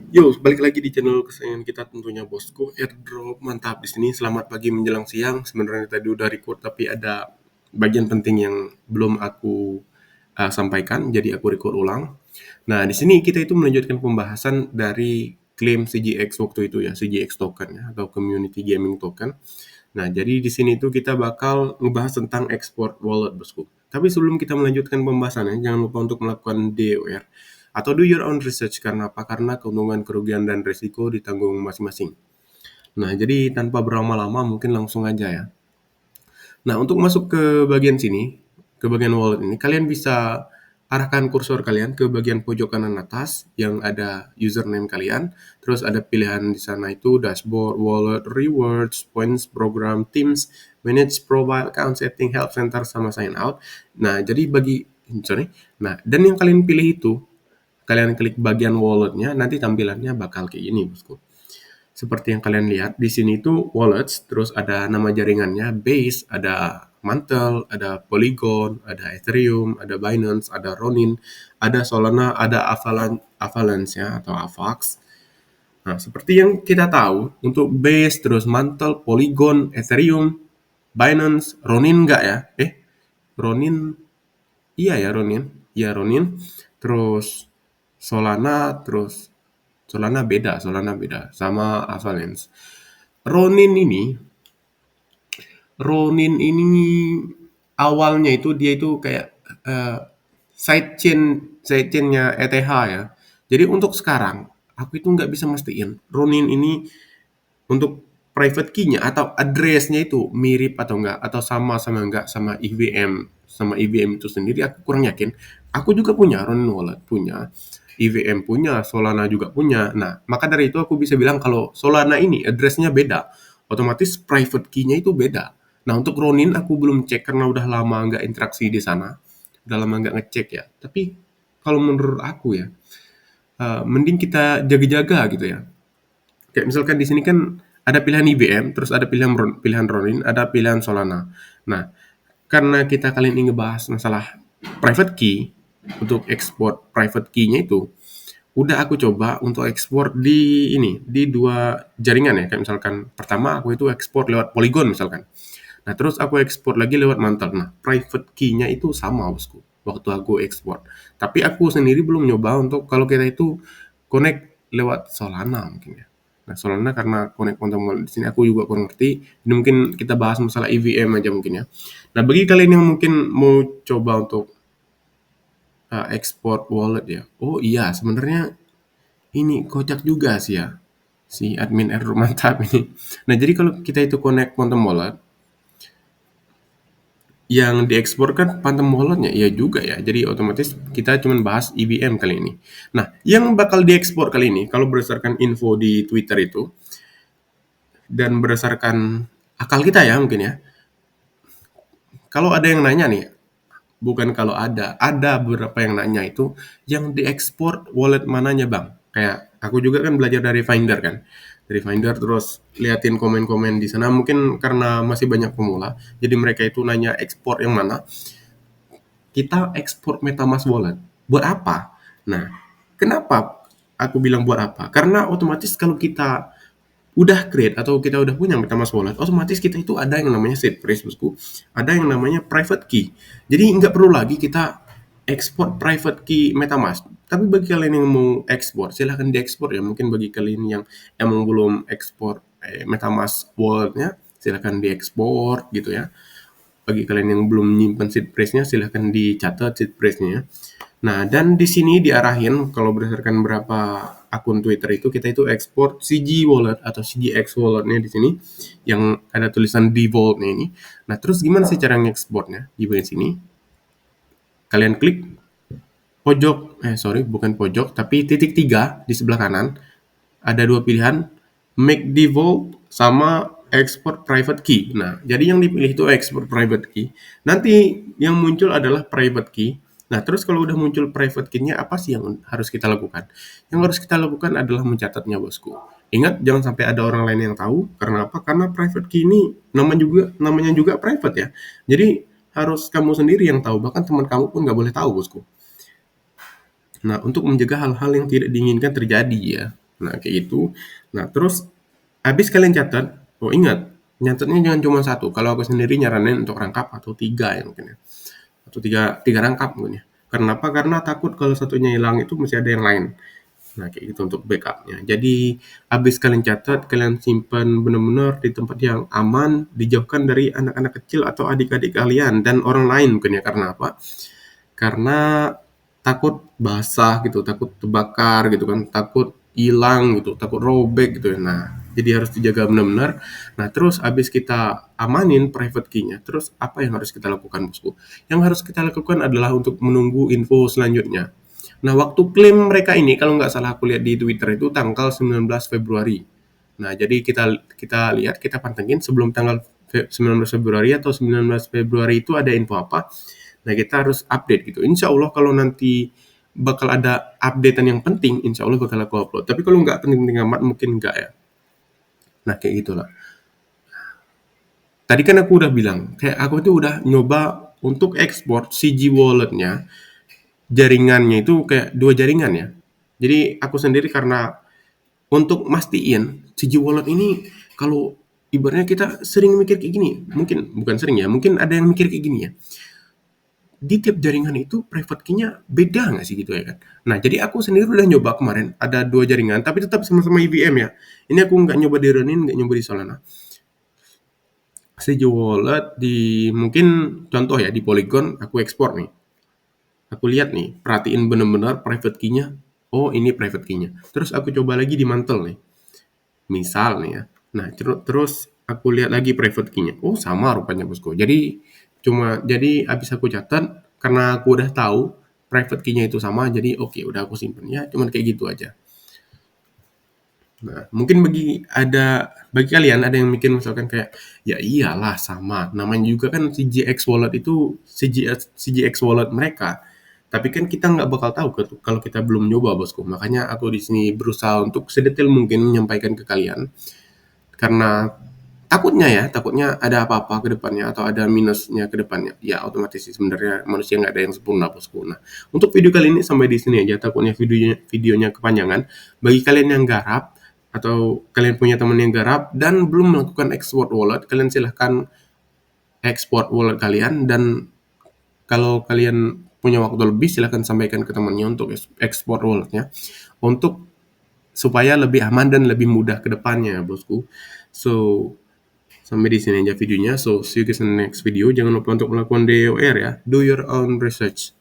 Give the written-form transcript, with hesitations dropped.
Yo, balik lagi di channel kesayangan kita tentunya bosku. Airdrop mantap di sini. Selamat pagi menjelang siang. Sebenarnya tadi udah record tapi ada bagian penting yang belum aku sampaikan, jadi aku record ulang. Nah, di sini kita itu melanjutkan pembahasan dari klaim CGX waktu itu ya, CGX token ya, atau Community Gaming Token. Nah, jadi di sini tuh kita bakal ngebahas tentang export wallet, bosku. Tapi sebelum kita melanjutkan pembahasannya, jangan lupa untuk melakukan DOR atau do your own research. Karena apa? Karena keuntungan, kerugian, dan risiko ditanggung masing-masing. Nah, jadi tanpa berlama-lama mungkin langsung aja ya. Nah, untuk masuk ke bagian sini, ke bagian wallet ini, kalian bisa arahkan kursor kalian ke bagian pojok kanan atas yang ada username kalian. Terus ada pilihan di sana itu dashboard, wallet, rewards, points, program, teams, manage, profile, account setting, help center, sama sign out. Nah, jadi sorry. Nah, dan yang kalian pilih itu, kalian klik bagian walletnya, nanti tampilannya bakal kayak gini, bosku. Seperti yang kalian lihat di sini itu wallets, terus ada nama jaringannya, Base, ada Mantle, ada Polygon, ada Ethereum, ada Binance, ada Ronin, ada Solana, ada Avalanche ya atau Avax. Nah, seperti yang kita tahu, untuk Base, terus Mantle, Polygon, Ethereum, Binance, Ronin enggak ya? Ronin, iya ya Ronin, iya Ronin, terus Solana beda sama Avalanche. Ronin ini Ronin ini awalnya itu dia itu kayak eh, sidechainnya ETH ya. Jadi untuk sekarang aku itu nggak bisa mastiin Ronin ini untuk private key-nya atau address-nya itu mirip atau enggak atau sama enggak sama EVM itu sendiri aku kurang yakin. Aku juga punya Ronin Wallet, punya EVM, punya Solana juga punya. Nah, maka dari itu aku bisa bilang kalau Solana ini address-nya beda, otomatis private key-nya itu beda. Nah, untuk Ronin aku belum cek karena udah lama nggak interaksi di sana, udah lama nggak ngecek ya. Tapi kalau menurut aku ya, mending kita jaga-jaga gitu ya. Kayak misalkan di sini kan ada pilihan IBM, terus ada pilihan Ronin, ada pilihan Solana. Nah, karena kita kali ini ngebahas masalah private key, untuk ekspor private key-nya itu, udah aku coba untuk ekspor di ini, di dua jaringan ya. Kayak misalkan pertama aku itu ekspor lewat Polygon misalkan. Nah, terus aku ekspor lagi lewat Mantle. Nah, private key-nya itu sama, bosku, waktu aku ekspor. Tapi aku sendiri belum nyoba untuk kalau kita itu connect lewat Solana mungkin ya. Nah, Solana karena connect kontak di sini aku juga kurang ngerti. Ini mungkin kita bahas masalah EVM aja mungkin ya. Nah, bagi kalian yang mungkin mau coba untuk ekspor wallet ya. Oh iya, sebenarnya ini kocak juga sih ya si admin Error mantap ini. Nah, jadi kalau kita itu connect Quantum Wallet, yang diekspor kan Phantom Wallet-nya, iya juga ya. Jadi otomatis kita cuma bahas IBM kali ini. Nah, yang bakal diekspor kali ini, kalau berdasarkan info di Twitter itu, dan berdasarkan akal kita ya mungkin ya, kalau ada yang nanya nih, bukan kalau ada beberapa yang nanya itu, yang diekspor wallet mananya bang? Kayak aku juga kan belajar dari Finder kan. Dari Finder terus liatin komen-komen di sana. Mungkin karena masih banyak pemula, jadi mereka itu nanya ekspor yang mana. Kita ekspor MetaMask wallet. Buat apa? Nah, kenapa aku bilang buat apa? Karena otomatis kalau kita udah create atau kita udah punya MetaMask wallet, otomatis kita itu ada yang namanya seed phrase, bosku. Ada yang namanya private key. Jadi nggak perlu lagi kita ekspor private key MetaMask. Tapi bagi kalian yang mau ekspor, silahkan diekspor ya. Mungkin bagi kalian yang emang belum ekspor MetaMask walletnya, silahkan diekspor gitu ya. Bagi kalian yang belum nyimpen seed phrase-nya, silahkan dicatat seed phrase-nya. Nah, dan di sini diarahin kalau berdasarkan berapa akun Twitter itu kita itu ekspor CG wallet atau CGX walletnya di sini yang ada tulisan default-nya ini. Nah, terus gimana sih cara ngekspornya? Di bagian sini kalian klik pojok, bukan pojok, tapi titik 3 di sebelah kanan. Ada dua pilihan, make default sama export private key. Nah, jadi yang dipilih itu export private key. Nanti yang muncul adalah private key. Nah, terus kalau udah muncul private key-nya, apa sih yang harus kita lakukan? Yang harus kita lakukan adalah mencatatnya, bosku. Ingat, jangan sampai ada orang lain yang tahu. Karena apa? Karena private key ini namanya juga private ya. Jadi harus kamu sendiri yang tahu. Bahkan teman kamu pun nggak boleh tahu, bosku. Nah, untuk mencegah hal-hal yang tidak diinginkan terjadi ya. Nah, kayak gitu. Nah, terus habis kalian catat, oh ingat, nyatetnya jangan cuma satu. Kalau aku sendiri nyaranin untuk rangkap atau tiga ya mungkin ya. Atau tiga, tiga rangkap mungkin ya. Kenapa? Karena takut kalau satunya hilang itu masih ada yang lain. Nah, kayak gitu untuk backupnya. Jadi, habis kalian catat, kalian simpan benar-benar di tempat yang aman, dijauhkan dari anak-anak kecil atau adik-adik kalian dan orang lain mungkin ya. Karena apa? Karena takut basah gitu, takut terbakar gitu kan, takut hilang gitu, takut robek gitu ya. Nah, jadi harus dijaga benar-benar. Nah, terus habis kita amanin private key-nya, terus apa yang harus kita lakukan, Bosku? Yang harus kita lakukan adalah untuk menunggu info selanjutnya. Nah, waktu klaim mereka ini kalau nggak salah aku lihat di Twitter itu tanggal 19 Februari. Nah, jadi kita kita lihat, kita pantengin sebelum tanggal 19 Februari atau 19 Februari itu ada info apa. Nah, kita harus update gitu. Insya Allah kalau nanti bakal ada updatean yang penting, insya Allah bakal aku upload. Tapi kalau nggak penting-penting amat, mungkin nggak ya. Nah, kayak gitulah. Tadi kan aku udah bilang, kayak aku tuh udah nyoba untuk ekspor CG walletnya, jaringannya itu kayak dua jaringan ya. Jadi aku sendiri karena untuk mastiin CG wallet ini kalau ibaratnya kita sering mikir kayak gini, mungkin bukan sering ya, mungkin ada yang mikir kayak gini ya. Di tiap jaringan itu private key-nya beda nggak sih gitu ya kan. Nah, jadi aku sendiri udah nyoba kemarin ada dua jaringan tapi tetap sama-sama IBM ya. Ini aku nggak nyoba di Ronin, nggak nyoba di Solana. CG Wallet di mungkin contoh ya di Polygon aku ekspor nih. Aku lihat nih, perhatiin bener-bener private key-nya. Oh, ini private key-nya. Terus aku coba lagi di mantel nih. Misal nih ya. Nah, terus aku lihat lagi private key-nya. Oh, sama rupanya bosku. Jadi habis aku catat karena aku udah tahu private key-nya itu sama, jadi oke udah aku simpen ya, cuman kayak gitu aja. Nah, mungkin bagi kalian ada yang mikir misalkan kayak ya iyalah sama, namanya juga kan CGX Wallet itu CGX Wallet mereka. Tapi kan kita nggak bakal tahu kalau kita belum nyoba bosku. Makanya aku di sini berusaha untuk sedetail mungkin menyampaikan ke kalian karena takutnya ada apa-apa ke depannya atau ada minusnya ke depannya. Ya otomatis sih sebenarnya manusia nggak ada yang sempurna bosku. Nah, untuk video kali ini sampai di sini aja. Takutnya videonya kepanjangan. Bagi kalian yang garap atau kalian punya teman yang garap dan belum melakukan export wallet, kalian silahkan export wallet kalian dan kalau kalian punya waktu lebih silahkan sampaikan ke temannya untuk export walletnya untuk supaya lebih aman dan lebih mudah ke depannya bosku. So, sampai di sini aja videonya. So, see you guys in the next video. Jangan lupa untuk melakukan DOR ya. Do your own research.